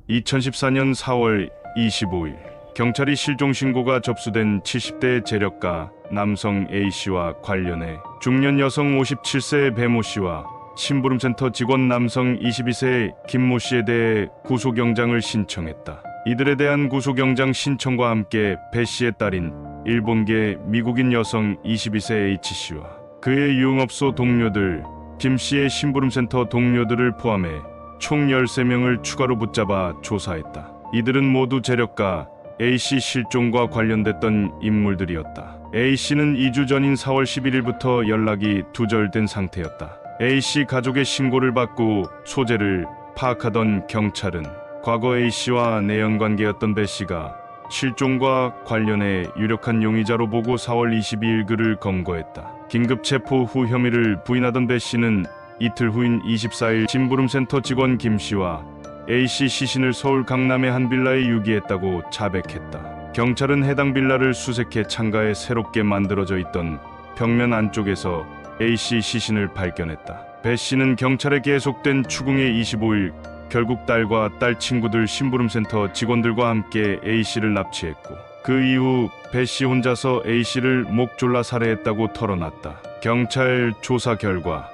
2014년 4월 25일 경찰이 실종 신고가 접수된 70대 재력가 남성 A씨와 관련해 중년 여성 57세의 배모씨와 심부름센터 직원 남성 22세의 김모씨에 대해 구속영장을 신청했다. 이들에 대한 구속영장 신청과 함께 배씨의 딸인 일본계 미국인 여성 22세 H씨와 그의 유흥업소 동료들, 김씨의 심부름센터 동료들을 포함해 총 13명을 추가로 붙잡아 조사했다. 이들은 모두 재력가 A씨 실종과 관련됐던 인물들이었다. A씨는 2주 전인 4월 11일부터 연락이 두절된 상태였다. A씨 가족의 신고를 받고 소재를 파악하던 경찰은 과거 A씨와 내연관계였던 배씨가 실종과 관련해 유력한 용의자로 보고 4월 22일 그를 검거했다. 긴급 체포 후 혐의를 부인하던 배씨는 이틀 후인 24일 심부름센터 직원 김씨와 A씨 시신을 서울 강남의 한 빌라에 유기했다고 자백했다. 경찰은 해당 빌라를 수색해 창가에 새롭게 만들어져 있던 벽면 안쪽에서 A씨 시신을 발견했다. 배씨는 경찰에 계속된 추궁에 25일 결국 딸과 딸 친구들 심부름센터 직원들과 함께 A씨를 납치했고 그 이후 배씨 혼자서 A씨를 목 졸라 살해했다고 털어놨다. 경찰 조사 결과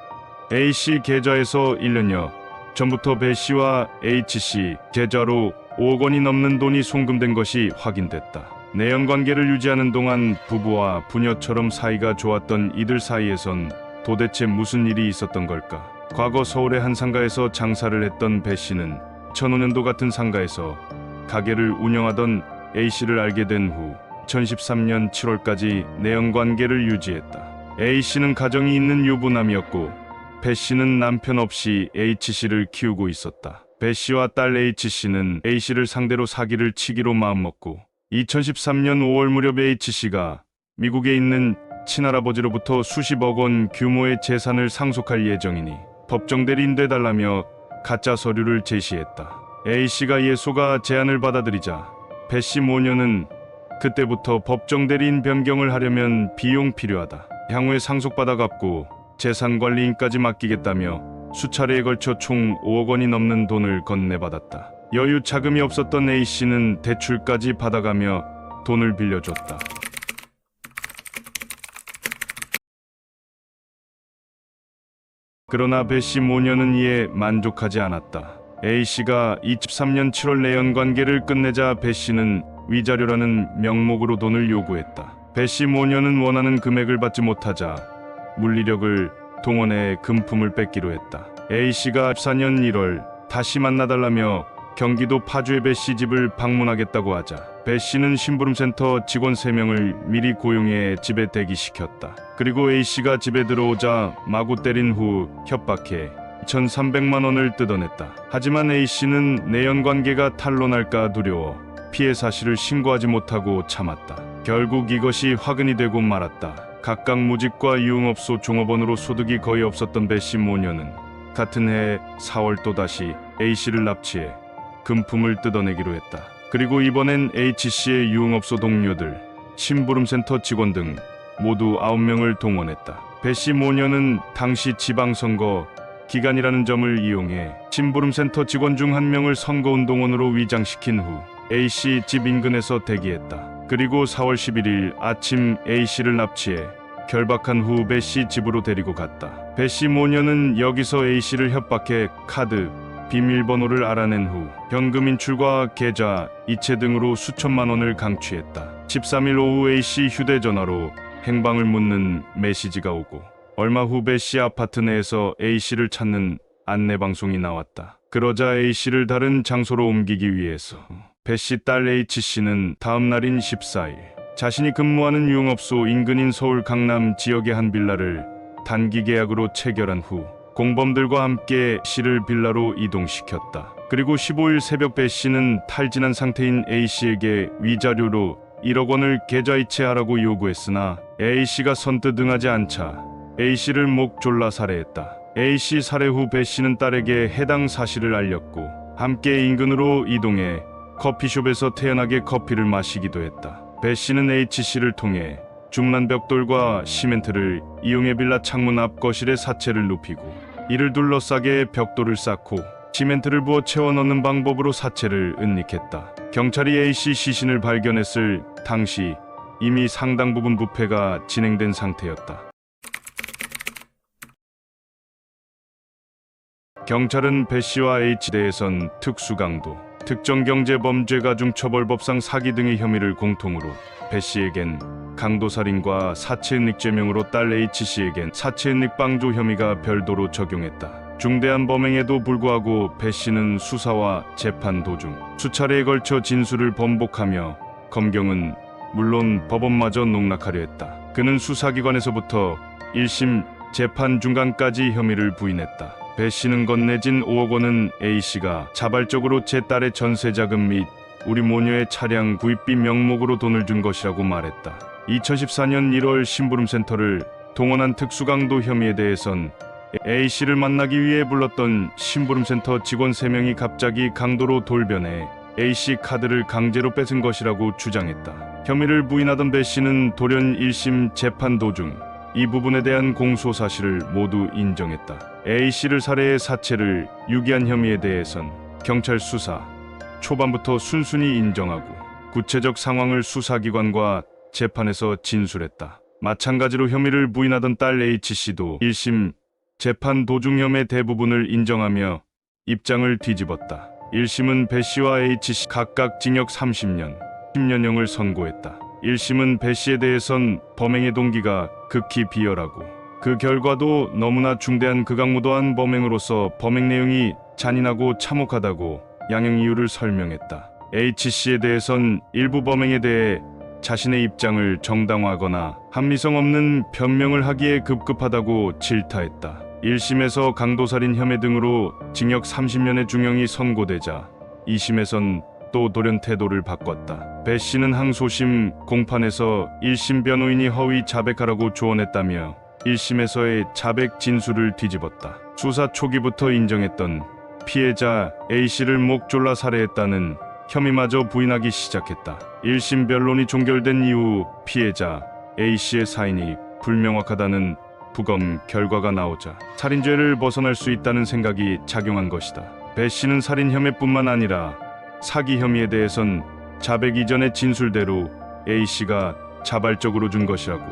A씨 계좌에서 1년여 전부터 배씨와 H씨 계좌로 5억 원이 넘는 돈이 송금된 것이 확인됐다. 내연관계를 유지하는 동안 부부와 부녀처럼 사이가 좋았던 이들 사이에선 도대체 무슨 일이 있었던 걸까? 과거 서울의 한 상가에서 장사를 했던 배씨는 2005년도 같은 상가에서 가게를 운영하던 A씨를 알게 된 후 2013년 7월까지 내연관계를 유지했다. A씨는 가정이 있는 유부남이었고 배씨는 남편 없이 H씨를 키우고 있었다. 배씨와 딸 H씨는 A씨를 상대로 사기를 치기로 마음먹고 2013년 5월 무렵 H씨가 미국에 있는 친할아버지로부터 수십억 원 규모의 재산을 상속할 예정이니 법정 대리인 돼달라며 가짜 서류를 제시했다. A씨가 예소가 제안을 받아들이자 배씨 모녀는 그때부터 법정 대리인 변경을 하려면 비용 필요하다. 향후에 상속받아 갚고 재산관리인까지 맡기겠다며 수차례에 걸쳐 총 5억 원이 넘는 돈을 건네받았다. 여유 자금이 없었던 A씨는 대출까지 받아가며 돈을 빌려줬다. 그러나 배씨 모녀는 이에 만족하지 않았다. A씨가 23년 7월 내연관계를 끝내자 배씨는 위자료라는 명목으로 돈을 요구했다. 배씨 모녀는 원하는 금액을 받지 못하자 물리력을 동원해 금품을 뺏기로 했다. A씨가 14년 1월 다시 만나달라며 경기도 파주의 배씨 집을 방문하겠다고 하자 배씨는 심부름센터 직원 3명을 미리 고용해 집에 대기시켰다. 그리고 A씨가 집에 들어오자 마구 때린 후 협박해 2,300만 원을 뜯어냈다. 하지만 A씨는 내연관계가 탄로날까 두려워 피해 사실을 신고하지 못하고 참았다. 결국 이것이 화근이 되고 말았다. 각각 무직과 유흥업소 종업원으로 소득이 거의 없었던 배씨 모녀는 같은 해 4월 또다시 A씨를 납치해 금품을 뜯어내기로 했다. 그리고 이번엔 H씨의 유흥업소 동료들, 심부름센터 직원 등 모두 9명을 동원했다. 배씨 모녀는 당시 지방선거 기간이라는 점을 이용해 심부름센터 직원 중 1명을 선거운동원으로 위장시킨 후 A씨 집 인근에서 대기했다. 그리고 4월 11일 아침 A씨를 납치해 결박한 후 배씨 집으로 데리고 갔다. 배씨 모녀는 여기서 A씨를 협박해 카드, 비밀번호를 알아낸 후 현금 인출과 계좌, 이체 등으로 수천만 원을 강취했다. 13일 오후 A씨 휴대전화로 행방을 묻는 메시지가 오고 얼마 후 배씨 아파트 내에서 A씨를 찾는 안내방송이 나왔다. 그러자 A씨를 다른 장소로 옮기기 위해서 배씨 딸 H씨는 다음 날인 14일 자신이 근무하는 유흥업소 인근인 서울 강남 지역의 한 빌라를 단기 계약으로 체결한 후 공범들과 함께 씨를 빌라로 이동시켰다. 그리고 15일 새벽 배씨는 탈진한 상태인 A씨에게 위자료로 1억 원을 계좌 이체하라고 요구했으나 A씨가 선뜻 응하지 않자 A씨를 목 졸라 살해했다. A씨 살해 후 배씨는 딸에게 해당 사실을 알렸고 함께 인근으로 이동해 커피숍에서 태연하게 커피를 마시기도 했다. 배씨는 H씨를 통해 중난 벽돌과 시멘트를 이용해 빌라 창문 앞 거실에 사체를 눕히고 이를 둘러싸게 벽돌을 쌓고 시멘트를 부어 채워 넣는 방법으로 사체를 은닉했다. 경찰이 A씨 시신을 발견했을 당시 이미 상당 부분 부패가 진행된 상태였다. 경찰은 배씨와 H대에선 특수강도, 특정경제범죄가중처벌법상 사기 등의 혐의를 공통으로 배씨에겐 강도살인과 사체은닉죄명으로 딸 H씨에겐 사체은닉방조 혐의가 별도로 적용했다. 중대한 범행에도 불구하고 배씨는 수사와 재판 도중 수차례에 걸쳐 진술을 번복하며 검경은 물론 법원마저 농락하려 했다. 그는 수사기관에서부터 1심 재판 중간까지 혐의를 부인했다. 배씨는 건네진 5억 원은 A씨가 자발적으로 제 딸의 전세자금 및 우리 모녀의 차량 구입비 명목으로 돈을 준 것이라고 말했다. 2014년 1월 심부름센터를 동원한 특수강도 혐의에 대해선 A씨를 만나기 위해 불렀던 심부름센터 직원 3명이 갑자기 강도로 돌변해 A씨 카드를 강제로 뺏은 것이라고 주장했다. 혐의를 부인하던 배씨는 돌연 1심 재판 도중 이 부분에 대한 공소 사실을 모두 인정했다. A씨를 살해해 사체를 유기한 혐의에 대해선 경찰 수사 초반부터 순순히 인정하고 구체적 상황을 수사기관과 재판에서 진술했다. 마찬가지로 혐의를 부인하던 딸 H씨도 1심 재판 도중 혐의 대부분을 인정하며 입장을 뒤집었다. 1심은 배씨와 H씨 각각 징역 30년, 10년형을 선고했다. 1심은 배씨에 대해선 범행의 동기가 극히 비열하고 그 결과도 너무나 중대한 극악무도한 범행으로서 범행 내용이 잔인하고 참혹하다고 양형 이유를 설명했다. H씨에 대해선 일부 범행에 대해 자신의 입장을 정당화하거나 합리성 없는 변명을 하기에 급급하다고 질타했다. 1심에서 강도살인 혐의 등으로 징역 30년의 중형이 선고되자 2심에선 또 돌연 태도를 바꿨다. 배씨는 항소심 공판에서 1심 변호인이 허위 자백하라고 조언했다며 1심에서의 자백 진술을 뒤집었다. 수사 초기부터 인정했던 피해자 A씨를 목 졸라 살해했다는 혐의마저 부인하기 시작했다. 1심 변론이 종결된 이후 피해자 A씨의 사인이 불명확하다는 부검 결과가 나오자 살인죄를 벗어날 수 있다는 생각이 작용한 것이다. 배씨는 살인 혐의뿐만 아니라 사기 혐의에 대해선 자백 이전의 진술대로 A씨가 자발적으로 준 것이라고,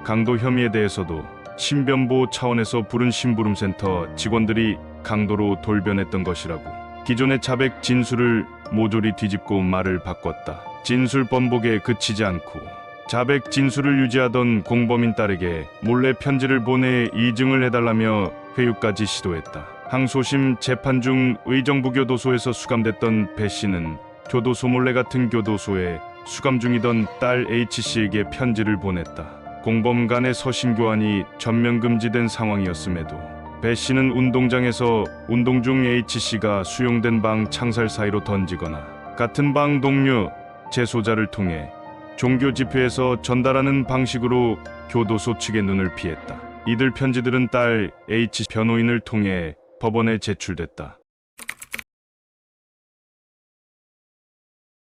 강도 혐의에 대해서도 신변보호 차원에서 부른 심부름센터 직원들이 강도로 돌변했던 것이라고 기존의 자백 진술을 모조리 뒤집고 말을 바꿨다. 진술 번복에 그치지 않고 자백 진술을 유지하던 공범인 딸에게 몰래 편지를 보내 이증을 해달라며 회유까지 시도했다. 항소심 재판 중 의정부 교도소에서 수감됐던 배씨는 교도소 몰래 같은 교도소에 수감 중이던 딸 H씨에게 편지를 보냈다. 공범 간의 서신 교환이 전면 금지된 상황이었음에도 배씨는 운동장에서 운동 중 H씨가 수용된 방 창살 사이로 던지거나 같은 방 동료 재소자를 통해 종교 집회에서 전달하는 방식으로 교도소 측의 눈을 피했다. 이들 편지들은 딸 H 변호인을 통해 법원에 제출됐다.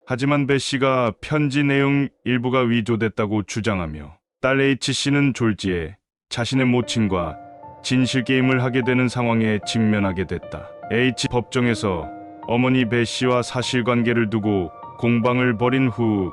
하지만 배씨가 편지 내용 일부가 위조됐다고 주장하며 딸 H씨는 졸지에 자신의 모친과 진실 게임을 하게 되는 상황에 직면하게 됐다. H 법정에서 어머니 배씨와 사실관계를 두고 공방을 벌인 후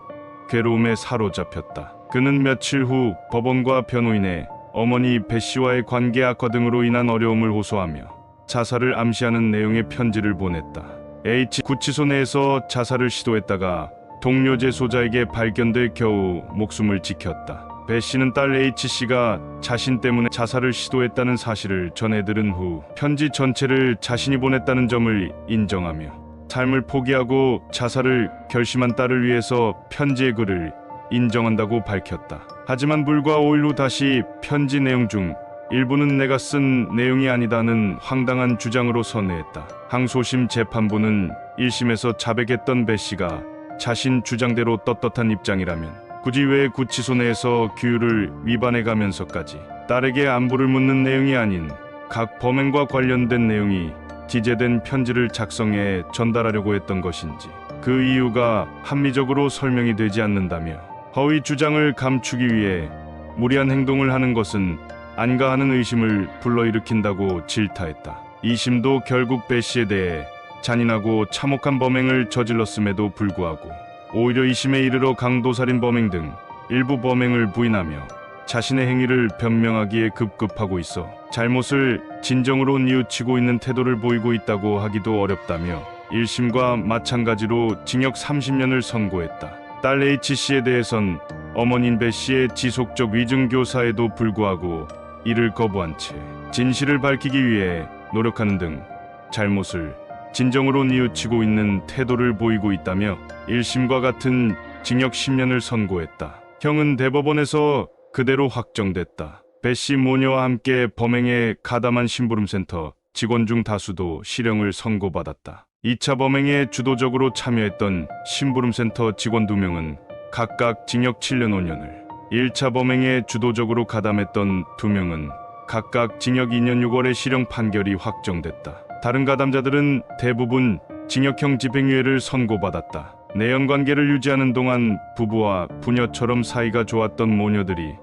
괴로움에 사로잡혔다. 그는 며칠 후 법원과 변호인의 어머니 배씨와의 관계 악화 등으로 인한 어려움을 호소하며 자살을 암시하는 내용의 편지를 보냈다. H 구치소 내에서 자살을 시도했다가 동료 재소자에게 발견돼 겨우 목숨을 지켰다. 배씨는 딸 H씨가 자신 때문에 자살을 시도했다는 사실을 전해 들은 후 편지 전체를 자신이 보냈다는 점을 인정하며 삶을 포기하고 자살을 결심한 딸을 위해서 편지의 글을 인정한다고 밝혔다. 하지만 불과 5일 후 다시 편지 내용 중 일부는 내가 쓴 내용이 아니다는 황당한 주장으로 선회했다. 항소심 재판부는 1심에서 자백했던 배씨가 자신 주장대로 떳떳한 입장이라면 굳이 왜 구치소 내에서 규율을 위반해가면서까지 딸에게 안부를 묻는 내용이 아닌 각 범행과 관련된 내용이 기재된 편지를 작성해 전달하려고 했던 것인지, 그 이유가 합리적으로 설명이 되지 않는다며 허위 주장을 감추기 위해 무리한 행동을 하는 것은 아닌가 하는 의심을 불러일으킨다고 질타했다. 2심도 결국 배 씨에 대해 잔인하고 참혹한 범행을 저질렀음에도 불구하고 오히려 2심에 이르러 강도살인 범행 등 일부 범행을 부인하며 자신의 행위를 변명하기에 급급하고 있어 잘못을 진정으로 뉘우치고 있는 태도를 보이고 있다고 하기도 어렵다며 1심과 마찬가지로 징역 30년을 선고했다. 딸 H씨에 대해선 어머니인 배 씨의 지속적 위증교사에도 불구하고 이를 거부한 채 진실을 밝히기 위해 노력하는 등 잘못을 진정으로 뉘우치고 있는 태도를 보이고 있다며 1심과 같은 징역 10년을 선고했다. 형은 대법원에서 그대로 확정됐다. 배 씨 모녀와 함께 범행에 가담한 심부름센터 직원 중 다수도 실형을 선고받았다. 2차 범행에 주도적으로 참여했던 심부름센터 직원 2명은 각각 징역 7년 5년을, 1차 범행에 주도적으로 가담했던 2명은 각각 징역 2년 6월의 실형 판결이 확정됐다. 다른 가담자들은 대부분 징역형 집행유예를 선고받았다. 내연관계를 유지하는 동안 부부와 부녀처럼 사이가 좋았던 모녀들이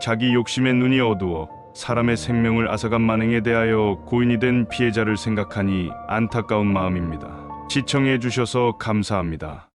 자기 욕심에 눈이 어두워 사람의 생명을 앗아간 만행에 대하여 고인이 된 피해자를 생각하니 안타까운 마음입니다. 시청해 주셔서 감사합니다.